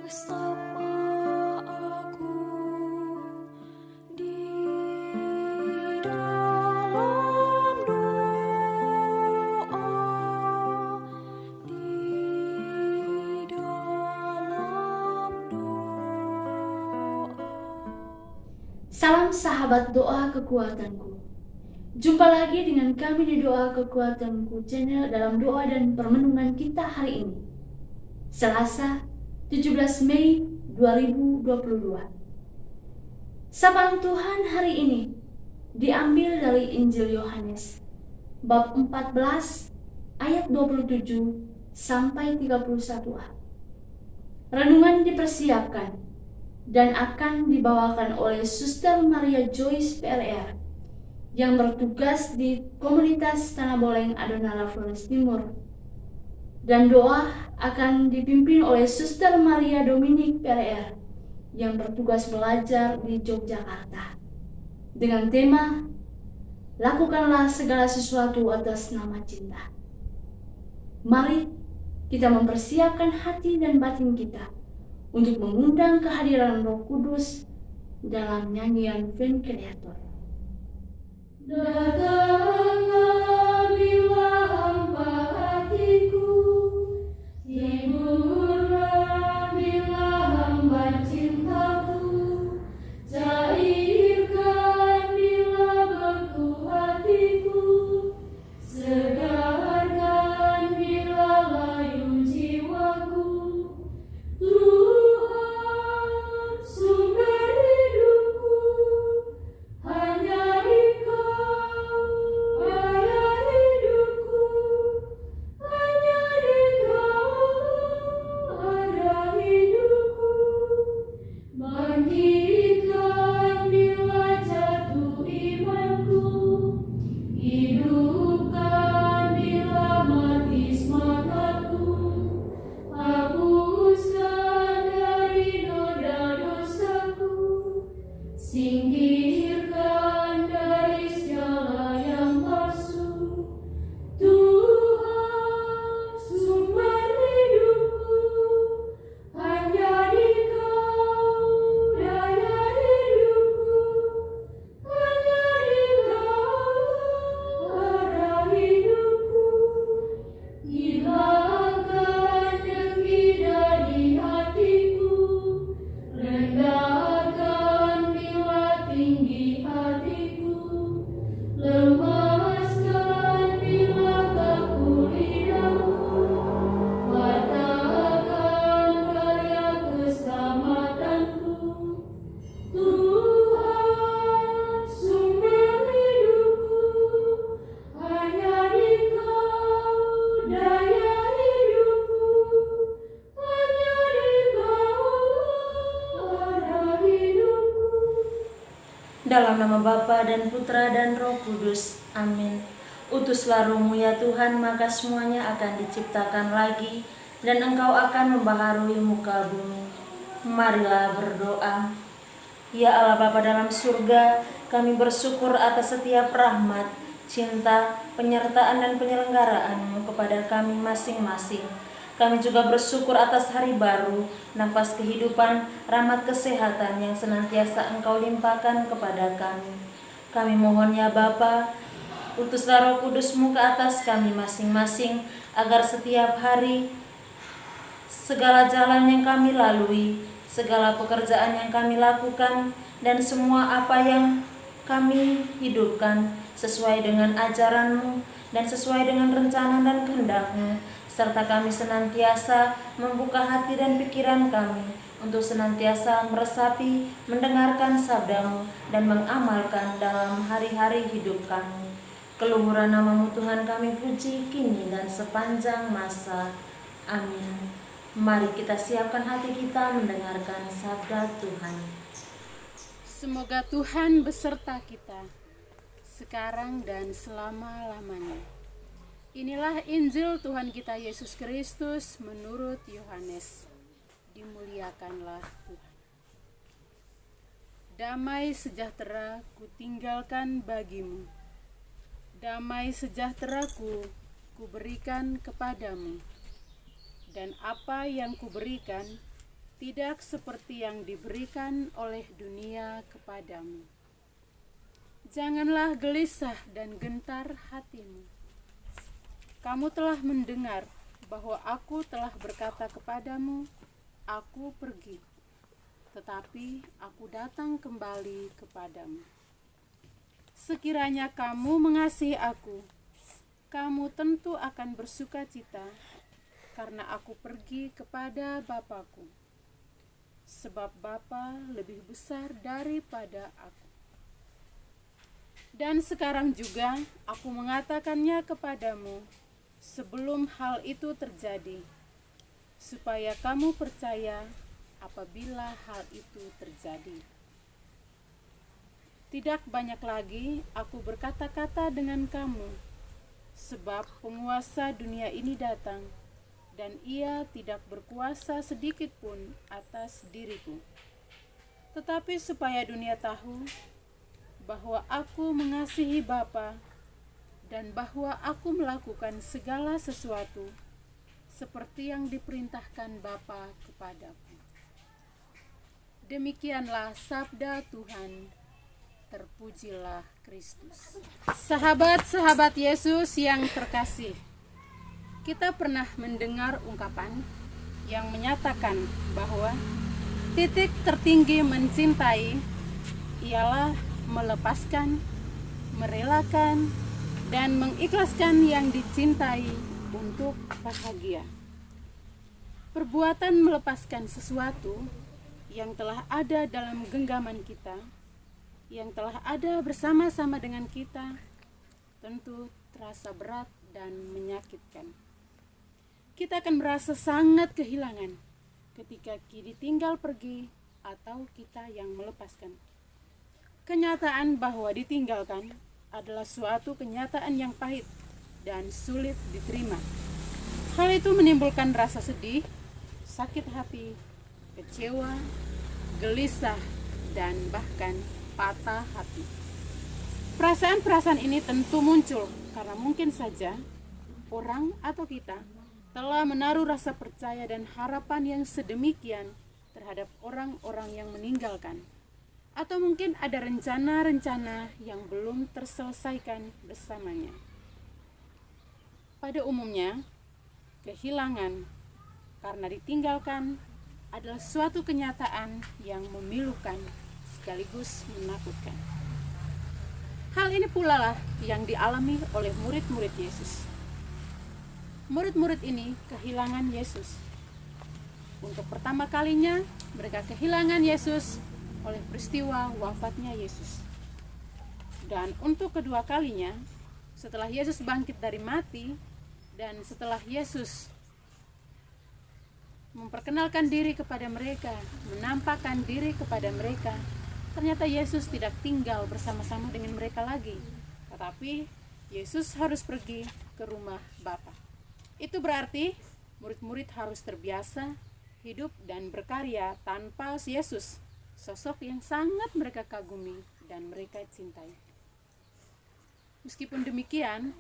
Bersama aku di dalam doa, di dalam doa. Salam sahabat doa kekuatanku. Jumpa lagi dengan kami di Doa Kekuatanku channel dalam doa dan permenungan kita hari ini. Selasa, 17 Mei 2022. Sapaan Tuhan hari ini diambil dari Injil Yohanes bab 14 ayat 27 sampai 31a. Renungan dipersiapkan dan akan dibawakan oleh Suster Maria Joyce PLR yang bertugas di komunitas Tanah Boleng Adonala Flores Timur, dan doa akan dipimpin oleh Suster Maria Dominik PLR yang bertugas belajar di Yogyakarta dengan tema lakukanlah segala sesuatu atas nama cinta. Mari kita mempersiapkan hati dan batin kita untuk mengundang kehadiran Roh Kudus dalam nyanyian Venkreator. Datanglah bila hamba hatiku, hiburlah bila hamba cintaku, cairkan bila beku hatiku, segarkan bila layu jiwaku. Tuhan, sumber hidupku, hanya Engkau, gaya hidupku, hanya Engkau ada hidupku. Bangkitkan bila jatuh imanku, hidupkan bila mati semangatku, hapuskan dari noda dosaku, singkirkan dari segala yang palsu. Tuhan, sumber hidupku, hanya Engkau daya hidupku, hanya Engkau ada hidupku. Hilangkan dengki dari hatiku, rendahkan bila tinggi hatiku, lemaskan bila kaku lidahku, patahkan karya keselamatanku. Tuhan, sumber hidupku, hanya Engkau daya hidupku, hanya Engkau ada hidupku. Dalam nama Bapa dan Putra dan Roh Kudus. Amin. Utuslah Roh-Mu ya Tuhan, maka semuanya akan diciptakan lagi, dan Engkau akan membaharui muka bumi. Marilah berdoa. Ya Allah Bapa dalam surga, kami bersyukur atas setiap rahmat, cinta, penyertaan dan penyelenggaraan-Mu kepada kami masing-masing. Kami juga bersyukur atas hari baru, nafas kehidupan, rahmat kesehatan yang senantiasa Engkau limpahkan kepada kami. Kami mohon ya Bapa, utuslah Roh Kudus-Mu ke atas kami masing-masing, agar setiap hari segala jalan yang kami lalui, segala pekerjaan yang kami lakukan, dan semua apa yang kami hidupkan sesuai dengan ajaran-Mu dan sesuai dengan rencana dan kehendak-Mu, serta kami senantiasa membuka hati dan pikiran kami untuk senantiasa meresapi, mendengarkan sabda-Mu dan mengamalkan dalam hari-hari hidup kami. Keluhuran nama-Mu Tuhan kami puji kini dan sepanjang masa. Amin. Mari kita siapkan hati kita mendengarkan sabda Tuhan. Semoga Tuhan beserta kita sekarang dan selama-lamanya. Inilah Injil Tuhan kita Yesus Kristus menurut Yohanes. Dimuliakanlah Tuhan. Damai sejahtera kutinggalkan bagimu. Damai sejahteraku kuberikan kepadamu. Dan apa yang kuberikan tidak seperti yang diberikan oleh dunia kepadamu. Janganlah gelisah dan gentar hatimu. Kamu telah mendengar bahwa aku telah berkata kepadamu, aku pergi, tetapi aku datang kembali kepadamu. Sekiranya kamu mengasihi aku, kamu tentu akan bersuka cita karena aku pergi kepada Bapa-Ku, sebab Bapa lebih besar daripada aku. Dan sekarang juga aku mengatakannya kepadamu sebelum hal itu terjadi, supaya kamu percaya apabila hal itu terjadi. Tidak banyak lagi aku berkata-kata dengan kamu, sebab penguasa dunia ini datang, dan ia tidak berkuasa sedikit pun atas diriku. Tetapi supaya dunia tahu bahwa aku mengasihi Bapa, dan bahwa aku melakukan segala sesuatu seperti yang diperintahkan Bapa kepadaku. Demikianlah sabda Tuhan. Terpujilah Kristus. Sahabat-sahabat Yesus yang terkasih, kita pernah mendengar ungkapan yang menyatakan bahwa titik tertinggi mencintai ialah melepaskan, merelakan, dan mengikhlaskan yang dicintai untuk bahagia. Perbuatan melepaskan sesuatu yang telah ada dalam genggaman kita, yang telah ada bersama-sama dengan kita, tentu terasa berat dan menyakitkan. Kita akan merasa sangat kehilangan ketika ditinggal pergi atau kita yang melepaskan. Kenyataan bahwa ditinggalkan adalah suatu kenyataan yang pahit dan sulit diterima. Hal itu menimbulkan rasa sedih, sakit hati, kecewa, gelisah, dan bahkan patah hati. Perasaan-perasaan ini tentu muncul karena mungkin saja orang atau kita telah menaruh rasa percaya dan harapan yang sedemikian terhadap orang-orang yang meninggalkan. Atau mungkin ada rencana-rencana yang belum terselesaikan bersamanya. Pada umumnya, kehilangan karena ditinggalkan adalah suatu kenyataan yang memilukan sekaligus menakutkan. Hal ini pula lah yang dialami oleh murid-murid Yesus. Murid-murid ini kehilangan Yesus. Untuk pertama kalinya mereka kehilangan Yesus oleh peristiwa wafatnya Yesus. Dan untuk kedua kalinya, setelah Yesus bangkit dari mati dan setelah Yesus memperkenalkan diri kepada mereka, menampakkan diri kepada mereka, ternyata Yesus tidak tinggal bersama-sama dengan mereka lagi, tetapi Yesus harus pergi ke rumah Bapa. Itu berarti murid-murid harus terbiasa hidup dan berkarya tanpa Yesus, sosok yang sangat mereka kagumi dan mereka cintai. Meskipun demikian,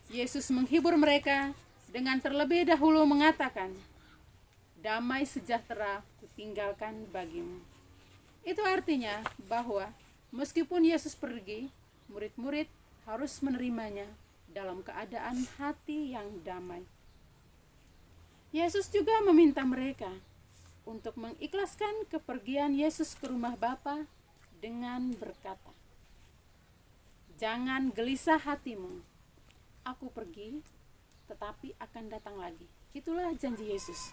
Yesus menghibur mereka dengan terlebih dahulu mengatakan, damai sejahtera kutinggalkan bagimu. Itu artinya bahwa meskipun Yesus pergi, murid-murid harus menerimanya dalam keadaan hati yang damai. Yesus juga meminta mereka untuk mengikhlaskan kepergian Yesus ke rumah Bapa dengan berkata, jangan gelisah hatimu, aku pergi, tetapi akan datang lagi. Itulah janji Yesus.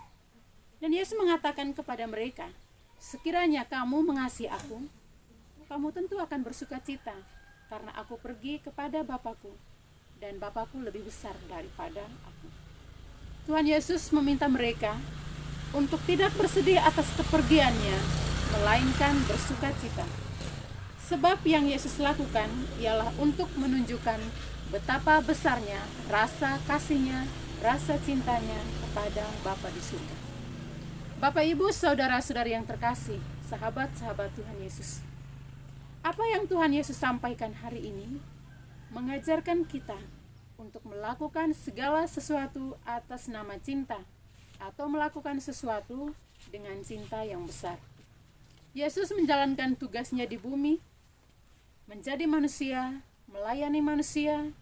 Dan Yesus mengatakan kepada mereka, sekiranya kamu mengasihi aku, kamu tentu akan bersuka cita, karena aku pergi kepada Bapa-Ku, dan Bapa-Ku lebih besar daripada aku. Tuhan Yesus meminta mereka untuk tidak bersedih atas kepergiannya, melainkan bersuka cita. Sebab yang Yesus lakukan ialah untuk menunjukkan betapa besarnya rasa kasihnya, rasa cintanya kepada Bapa di surga. Bapak, Ibu, saudara-saudari yang terkasih, sahabat-sahabat Tuhan Yesus. Apa yang Tuhan Yesus sampaikan hari ini mengajarkan kita untuk melakukan segala sesuatu atas nama cinta, atau melakukan sesuatu dengan cinta yang besar. Yesus menjalankan tugasnya di bumi, menjadi manusia, melayani manusia,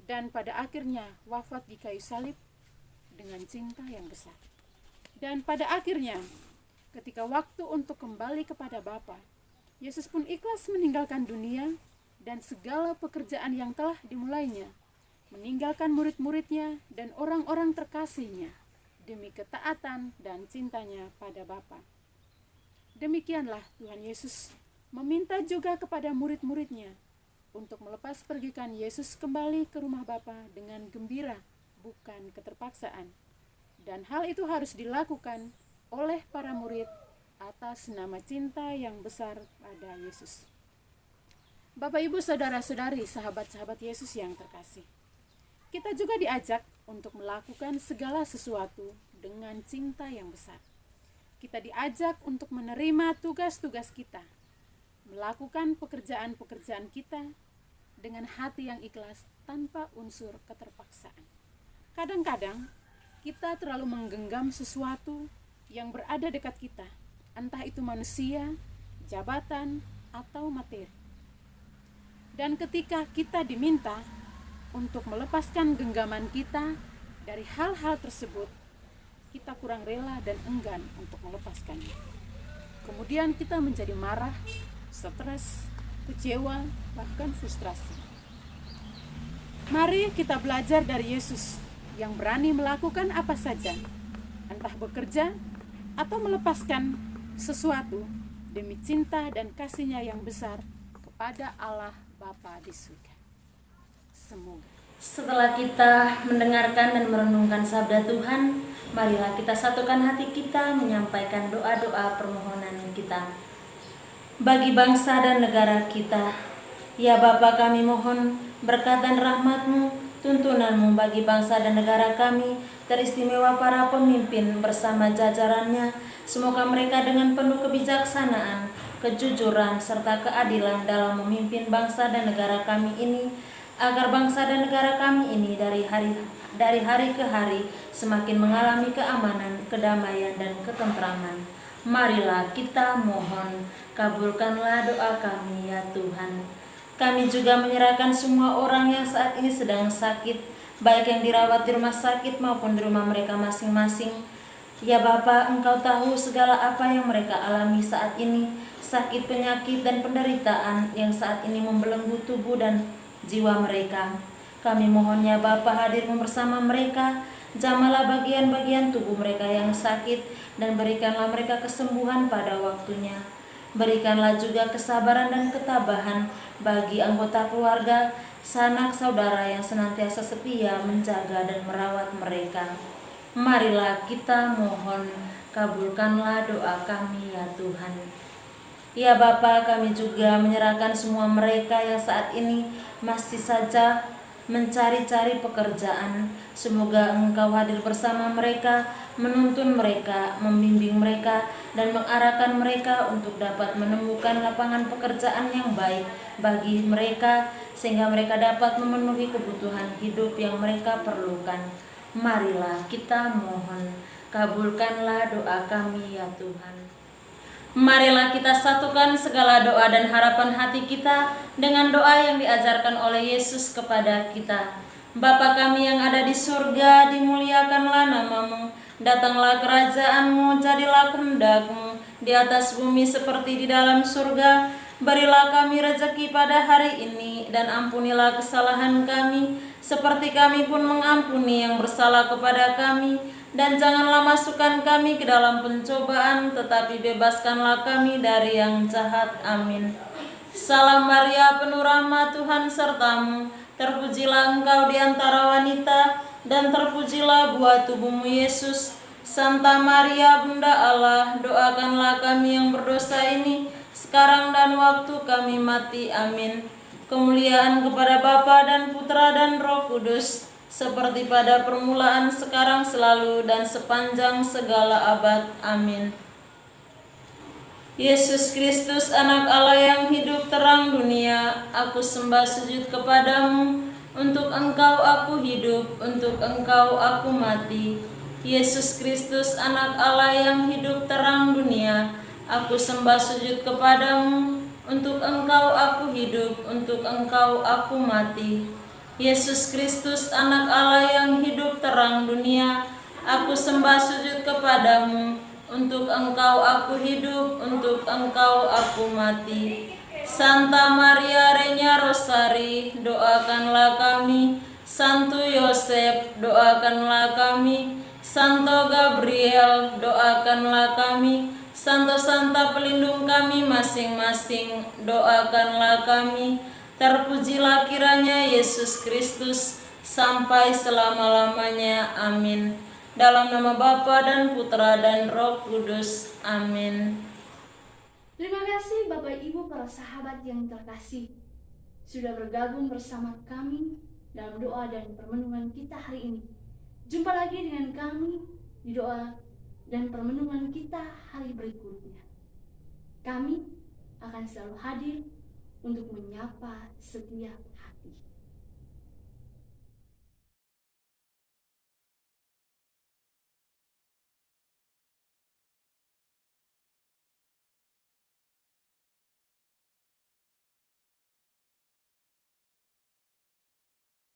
dan pada akhirnya wafat di kayu salib dengan cinta yang besar. Dan pada akhirnya, ketika waktu untuk kembali kepada Bapa, Yesus pun ikhlas meninggalkan dunia dan segala pekerjaan yang telah dimulainya, meninggalkan murid-muridnya dan orang-orang terkasihnya demi ketaatan dan cintanya pada Bapa. Demikianlah Tuhan Yesus meminta juga kepada murid-muridnya untuk melepas pergikan Yesus kembali ke rumah Bapa dengan gembira, bukan keterpaksaan. Dan hal itu harus dilakukan oleh para murid atas nama cinta yang besar pada Yesus. Bapak, Ibu, saudara-saudari, sahabat-sahabat Yesus yang terkasih, kita juga diajak untuk melakukan segala sesuatu dengan cinta yang besar. Kita diajak untuk menerima tugas-tugas kita, melakukan pekerjaan-pekerjaan kita dengan hati yang ikhlas tanpa unsur keterpaksaan. Kadang-kadang kita terlalu menggenggam sesuatu yang berada dekat kita, entah itu manusia, jabatan, atau materi. Dan ketika kita diminta untuk melepaskan genggaman kita dari hal-hal tersebut, kita kurang rela dan enggan untuk melepaskannya. Kemudian kita menjadi marah, stres, kecewa, bahkan frustrasi. Mari kita belajar dari Yesus yang berani melakukan apa saja, entah bekerja atau melepaskan sesuatu demi cinta dan kasih-Nya yang besar kepada Allah Bapa di surga. Semoga Setelah kita mendengarkan dan merenungkan sabda Tuhan, marilah kita satukan hati kita menyampaikan doa-doa permohonan kita. Bagi bangsa dan negara kita, ya Bapa, kami mohon berkat dan rahmat-Mu, tuntunan-Mu bagi bangsa dan negara kami, teristimewa para pemimpin bersama jajarannya. Semoga mereka dengan penuh kebijaksanaan, kejujuran, serta keadilan dalam memimpin bangsa dan negara kami ini, agar bangsa dan negara kami ini dari hari ke hari semakin mengalami keamanan, kedamaian, dan ketentraman. Marilah kita mohon, kabulkanlah doa kami ya Tuhan. Kami juga menyerahkan semua orang yang saat ini sedang sakit, baik yang dirawat di rumah sakit maupun di rumah mereka masing-masing. Ya Bapa, Engkau tahu segala apa yang mereka alami saat ini, sakit, penyakit, dan penderitaan yang saat ini membelenggu tubuh dan jiwa mereka. Kami mohon ya Bapa, hadirmu bersama mereka, jamalah bagian-bagian tubuh mereka yang sakit, dan berikanlah mereka kesembuhan pada waktunya. Berikanlah juga kesabaran dan ketabahan bagi anggota keluarga, sanak saudara yang senantiasa setia menjaga dan merawat mereka. Marilah kita mohon, kabulkanlah doa kami ya Tuhan. Ya Bapa, kami juga menyerahkan semua mereka yang saat ini masih saja mencari-cari pekerjaan. Semoga Engkau hadir bersama mereka, menuntun mereka, membimbing mereka, dan mengarahkan mereka untuk dapat menemukan lapangan pekerjaan yang baik bagi mereka, sehingga mereka dapat memenuhi kebutuhan hidup yang mereka perlukan. Marilah kita mohon, kabulkanlah doa kami ya Tuhan. Marilah kita satukan segala doa dan harapan hati kita dengan doa yang diajarkan oleh Yesus kepada kita. Bapa kami yang ada di surga, dimuliakanlah nama-Mu, datanglah kerajaan-Mu, jadilah kehendak-Mu di atas bumi seperti di dalam surga. Berilah kami rezeki pada hari ini, dan ampunilah kesalahan kami, seperti kami pun mengampuni yang bersalah kepada kami. Dan janganlah masukkan kami ke dalam pencobaan, tetapi bebaskanlah kami dari yang jahat. Amin. Salam Maria, penuh rahmat, Tuhan sertamu. Terpujilah engkau di antara wanita, dan terpujilah buah tubuhmu Yesus. Santa Maria, Bunda Allah, doakanlah kami yang berdosa ini, sekarang dan waktu kami mati. Amin. Kemuliaan kepada Bapa dan Putra dan Roh Kudus, seperti pada permulaan, sekarang, selalu, dan sepanjang segala abad. Amin. Yesus Kristus, anak Allah yang hidup terang dunia, aku sembah sujud kepadamu. Untuk Engkau aku hidup, untuk Engkau aku mati. Yesus Kristus, anak Allah yang hidup terang dunia, aku sembah sujud kepadamu. Untuk Engkau aku hidup, untuk Engkau aku mati. Yesus Kristus, anak Allah yang hidup terang dunia, aku sembah sujud kepadamu. Untuk Engkau aku hidup, untuk Engkau aku mati. Santa Maria Regna Rosari, doakanlah kami. Santo Yosef, doakanlah kami. Santo Gabriel, doakanlah kami. Santo-santa pelindung kami masing-masing, doakanlah kami. Terpujilah kiranya Yesus Kristus sampai selama-lamanya. Amin. Dalam nama Bapa dan Putra dan Roh Kudus. Amin. Terima kasih Bapak Ibu para sahabat yang terkasih sudah bergabung bersama kami dalam doa dan permenungan kita hari ini. Jumpa lagi dengan kami di doa dan permenungan kita hari berikutnya. Kami akan selalu hadir untuk menyapa setiap hati.